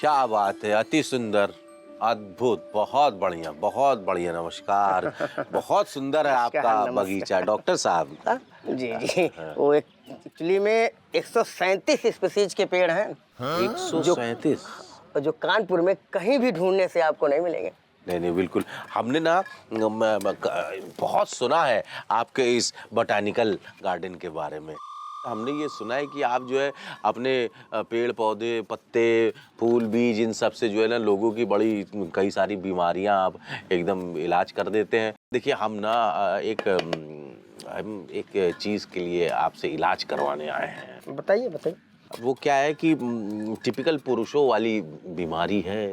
क्या बात है, अति सुंदर, अद्भुत, बहुत बढ़िया। नमस्कार। बहुत सुंदर है आपका बगीचा डॉक्टर साहब। जी जी, वो एक्चुअली में 137 स्पीसीज के पेड़ हैं। 137? जो कानपुर में कहीं भी ढूंढने से आपको नहीं मिलेंगे। नहीं, बिल्कुल। हमने ना बहुत सुना है आपके इस बोटानिकल गार्डन के बारे में। हमने ये सुना है कि आप जो है अपने पेड़ पौधे, पत्ते, फूल, बीज, इन सब से जो है ना लोगों की बड़ी कई सारी बीमारियां आप एकदम इलाज कर देते हैं। देखिए, हम एक चीज़ के लिए आपसे इलाज करवाने आए हैं। बताइए बताइए। वो क्या है कि टिपिकल पुरुषों वाली बीमारी है।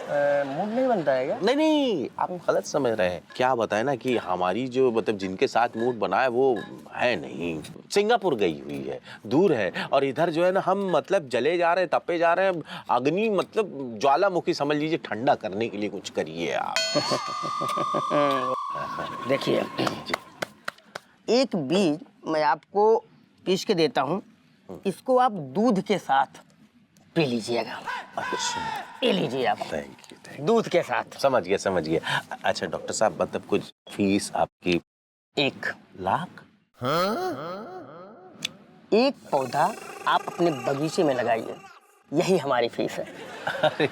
मूड नहीं बनता है क्या? नहीं, आप गलत समझ रहे हैं। क्या बताएं ना कि हमारी जो मतलब जिनके साथ मूड बना है वो है नहीं, सिंगापुर गई हुई है, दूर है। और इधर जो है ना हम मतलब जले जा रहे हैं, तपे जा रहे हैं। अग्नि मतलब ज्वालामुखी समझ लीजिए, ठंडा करने के लिए कुछ करिए आप। देखिए, एक बीज मैं आपको पीस के देता हूँ, इसको आप दूध के साथ पी लीजिएगा। अच्छा, पी लीजिए आप। Thank you. दूध के साथ। समझ गया। अच्छा डॉक्टर साहब, मतलब कुछ फीस आपकी? 1 लाख? एक पौधा आप अपने बगीचे में लगाइए, यही हमारी फीस है। अरे,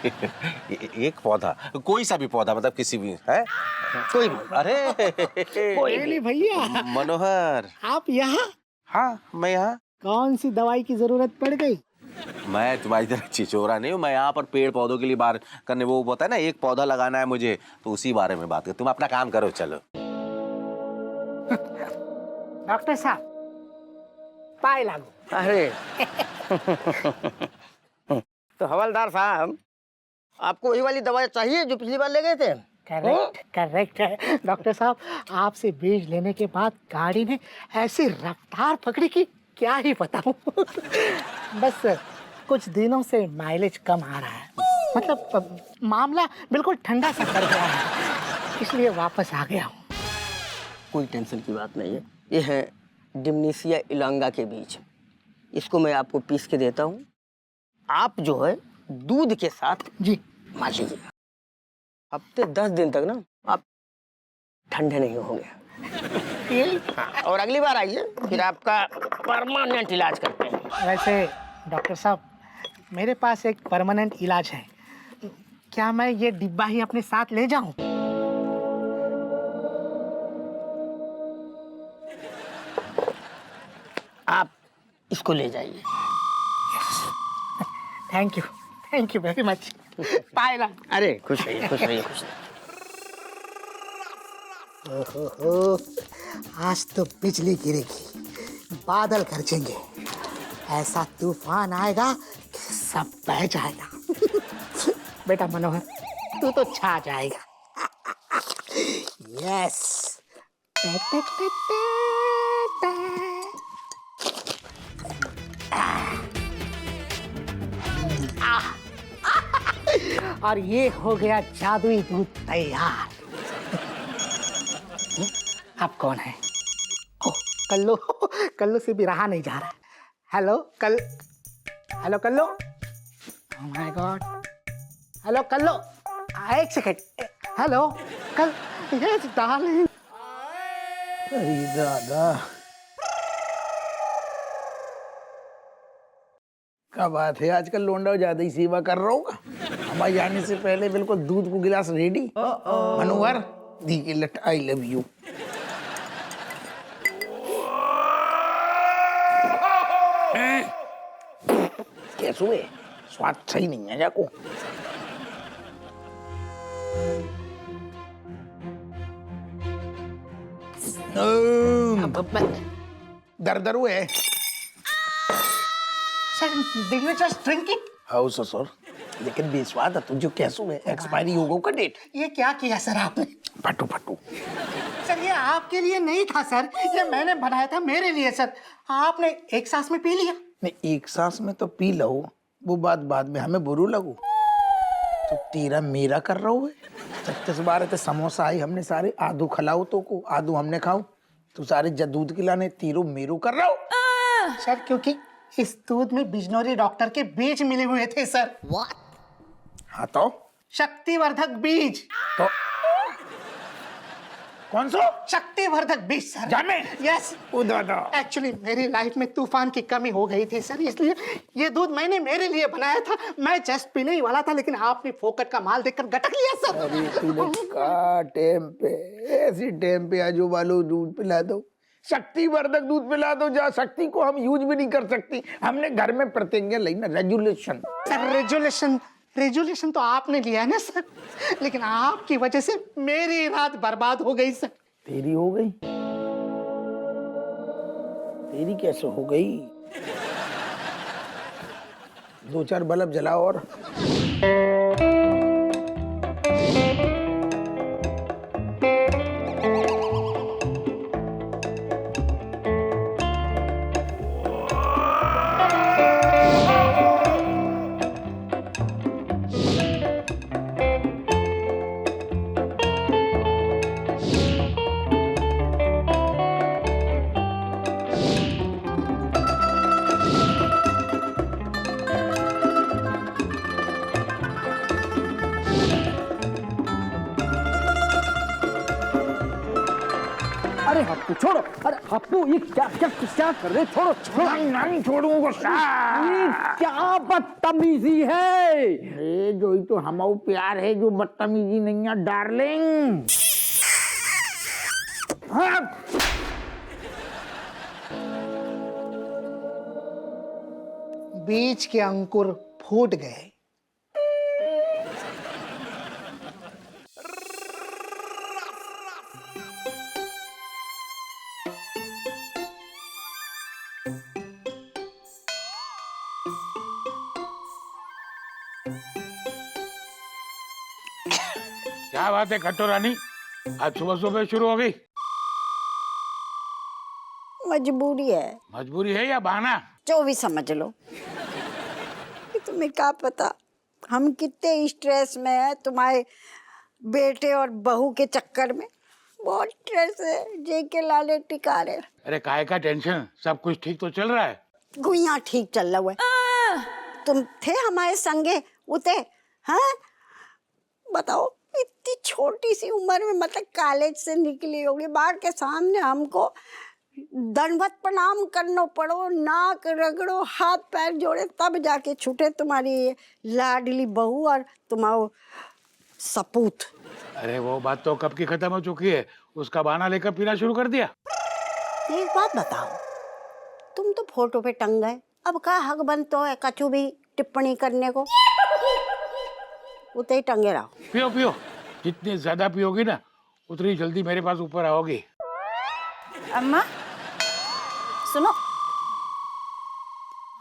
एक पौधा? कोई सा भी पौधा, मतलब किसी भी है? कोई भी। अरे कोई भी। भैया, मनोहर। आप यहाँ? हाँ, मैं यहाँ। कौन सी दवाई की जरूरत पड़ गई? मैं तुम्हारी तरह चिचोरा नहीं हूँ। मैं यहाँ पर पेड़ पौधों के लिए बात करने, वो होता है ना, एक पौधा लगाना है मुझे, तो उसी बारे में बात कर। तुम अपना काम करो, चलो। डॉक्टर साहब, पाए लागू। अरे तो हवलदार साहब, आपको वही वाली दवाई चाहिए जो पिछली बार ले गए थे? करेक्ट है डॉक्टर साहब। आपसे बीज लेने के बाद गाड़ी ने ऐसी रफ्तार पकड़ी कि क्या ही बताऊं। बस कुछ दिनों से माइलेज कम आ रहा है, मतलब मामला बिल्कुल ठंडा सा कर गया है, इसलिए वापस आ गया हूँ। कोई टेंशन की बात नहीं है। ये है डिमनीसिया इलांगा के बीज, इसको मैं आपको पीस के देता हूँ। आप जो है दूध के साथ जी मार लीजिएगा। हफ्ते 10 दिन तक ना आप ठंडे नहीं होंगे। हाँ, और अगली बार आइए, फिर आपका परमानेंट इलाज करते हैं। वैसे डॉक्टर साहब, मेरे पास एक परमानेंट इलाज है। क्या मैं ये डिब्बा ही अपने साथ ले जाऊं? आप इसको ले जाइए। Thank you very much. पायला। अरे खुश रहिए, खुश रहिए, खुश रहिए। ओहो, आज तो बिजली गिरेगी, बादल गरजेंगे, ऐसा तूफान आएगा कि सब बह जाएगा। बेटा मनोहर, तू तो छा जाएगा। यस। और ये हो गया जादुई दूध तैयार। आप कौन है? ओह, कल्लू से भी रहा नहीं जा रहा। Hello Kallu. Oh my god. Hello Kallu, एक सेकंड। हेलो कल, यस डार्लिंग। अरे दादा, क्या बात है, आजकल लोंडा ज्यादा ही सेवा कर रहा होगा। हमारे जाने से पहले बिल्कुल दूध को गिलास रेडी। मनोहर, दी के लट, आई लव यू। कैसे हुए? स्वाद सही नहीं है जाको। दर हुए। Did you just drink it? How sir, लेकिन बेस्वाद है तुझे। कैसे हुए? एक्सपायरी हो गो का डेट। ये क्या किया सर आपने? फटू। सर ये आपके लिए नहीं था सर, ये मैंने बनाया था मेरे लिए सर। आपने एक सांस में पी लिया। नहीं, एक सांस में तो पी लो, वो बात बाद में हमें बुरू लगू। तो तेरा मेरा कर रहा हो। 36 बार तो समोसा आई, हमने सारे आधू खिलाओ तो को, आधू हमने खाओ। तू सारे दूध खिलाने तीरो मेरो कर रहा हो। सर क्योंकि इस दूध में बिजनौरी डॉक्टर के बीज मिले हुए थे सर। हाँ तो शक्तिवर्धक बीज। तो कौन सा शक्तिवर्धक बीज सर। जामे यस। उधर दो। एक्चुअली मेरी लाइफ में तूफान की कमी हो गई थी सर, इसलिए ये दूध मैंने मेरे लिए बनाया था। मैं जस्ट पीने ही वाला था, लेकिन आपने फोकट का माल देखकर गटक लिया सर। अरे तूने कहा टाइम पे, ऐसी टाइम पे आजू बालू दूध पिला दो, शक्तिवर्धक दूध पिला दो जहाँ शक्ति को हम यूज भी नहीं कर सकती। हमने घर में प्रतिज्ञा ली ना, रेजुलेशन। सर रेजुलेशन तो आपने लिया है ना सर, लेकिन आपकी वजह से मेरी रात बर्बाद हो गई सर। तेरी हो गई? तेरी कैसे हो गई? 2-4 बल्ब जलाओ और अरे हप्पू छोड़ो, अरे हप्पू ये क्या क्या क्या कर रहे, छोड़ो छोड़ो। नहीं छोड़ूंगा। ये क्या बदतमीजी है। अरे जो ही तो हमारा प्यार है, जो बदतमीजी नहीं है डार्लिंग। हाँ। बीज के अंकुर फूट गए। क्या बात है खट्टू रानी, आज सुबह सुबह शुरू हो गई? मजबूरी है। मजबूरी है या बहाना? जो भी समझ लो। कि तुम्हें क्या पता हम कितने स्ट्रेस में हैं तुम्हारे बेटे और बहू के चक्कर में। बहुत स्ट्रेस है, जेके लाले टिका रहे। अरे काहे का टेंशन, सब कुछ ठीक तो चल रहा है। गुइया ठीक चल रहा है। तुम थे हमारे संगे उते, हाँ? बताओ इतनी छोटी सी उम्र में, मतलब कॉलेज से निकली होगी, बाहर के सामने हमको दंडवत प्रणाम करना पड़ो, नाक रगड़ो, हाथ पैर जोड़े, तब जाके छूटे तुम्हारी लाडली बहू और तुम्हारा सपूत। अरे वो बात तो कब की खत्म हो चुकी है, उसका बहाना लेकर पीना शुरू कर दिया। एक बात बताओ, तुम तो फोटो पे टंग गए, अब का हक बनता है कछु भी टिप्पणी करने को? उते ही टंगे रहो। पियो पियो, जितनी ज्यादा पियोगी ना उतनी जल्दी मेरे पास ऊपर आओगी। अम्मा सुनो।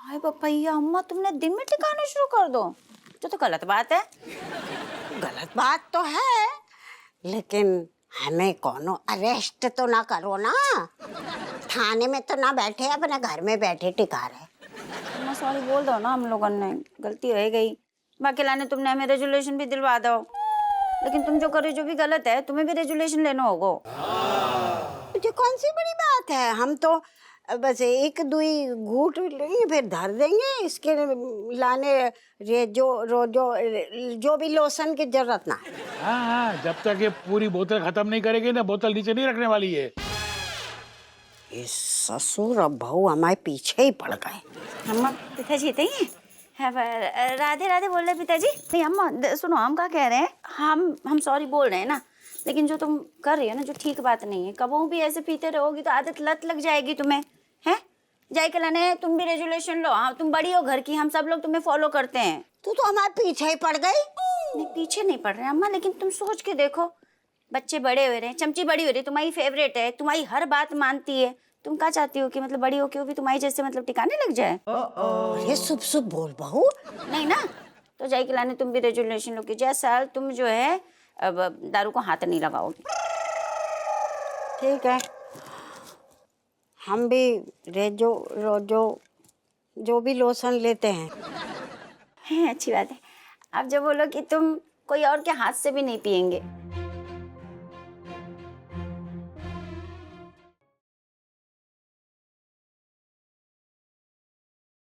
हाय पपैया, अम्मा तुमने दिन में टिकाना शुरू कर दो, जो तो गलत बात है। गलत बात तो है, लेकिन हमें कोनो अरेस्ट तो ना करो ना, थाने में तो ना बैठे, अपने घर में बैठे टिका रहे। अम्मा सॉरी बोल दो ना, हम लोगों ने गलती हो गई। बाकी लाने तुमने हमें रेजुलेशन भी दिलवा दो, लेकिन तुम जो करे जो भी गलत है, तुम्हें भी रेजुलेशन लेना होगा। मुझे कौन सी बड़ी बात है, हम तो बस एक दुई घूट लेंगे फिर धर देंगे। इसके लाने जो भी लोशन की जरूरत ना है। हाँ हाँ, जब तक ये पूरी बोतल खत्म नहीं करेगी ना, बोतल नीचे नहीं रखने वाली है। ये ससुर और बहू हमारे पीछे ही पड़ गए। अम्मा पिताजी थे ही राधे राधे बोल रहे पिताजी। नहीं अम्मा सुनो, हम क्या कह रहे हैं, हम सॉरी बोल रहे हैं ना, लेकिन जो तुम कर रही हो ना, जो ठीक बात नहीं है। कबों भी ऐसे पीते रहोगी तो आदत लत लग जाएगी तुम्हें, हैं? जाए के लाने तुम भी रेजुलेशन लो। हाँ तुम बड़ी हो घर की, हम सब लोग तुम्हें फॉलो करते हैं। तू तो हमारे पीछे ही पड़ गई। नहीं पीछे नहीं पड़ रहे अम्मा, लेकिन तुम सोच के देखो, बच्चे बड़े हो रहे हैं, चमची बड़ी हो रही है, तुम्हारी फेवरेट है, तुम्हारी हर बात मानती है। तुम क्या चाहती हो कि मतलब बड़ी हो के वो भी तुम्हारी जैसे मतलब टिकाने लग जाए? ये शुभ शुभ बोल बहू। नहीं ना, तो जाए के लाने तुम भी रेजुलेशन लो कि जैसा साल तुम जो है अब दारू को हाथ नहीं लगाओगी। ठीक है, हम भी जो भी लोशन लेते हैं। है अच्छी बात है। अब जब बोलो कि तुम कोई और के हाथ से भी नहीं पियेंगे,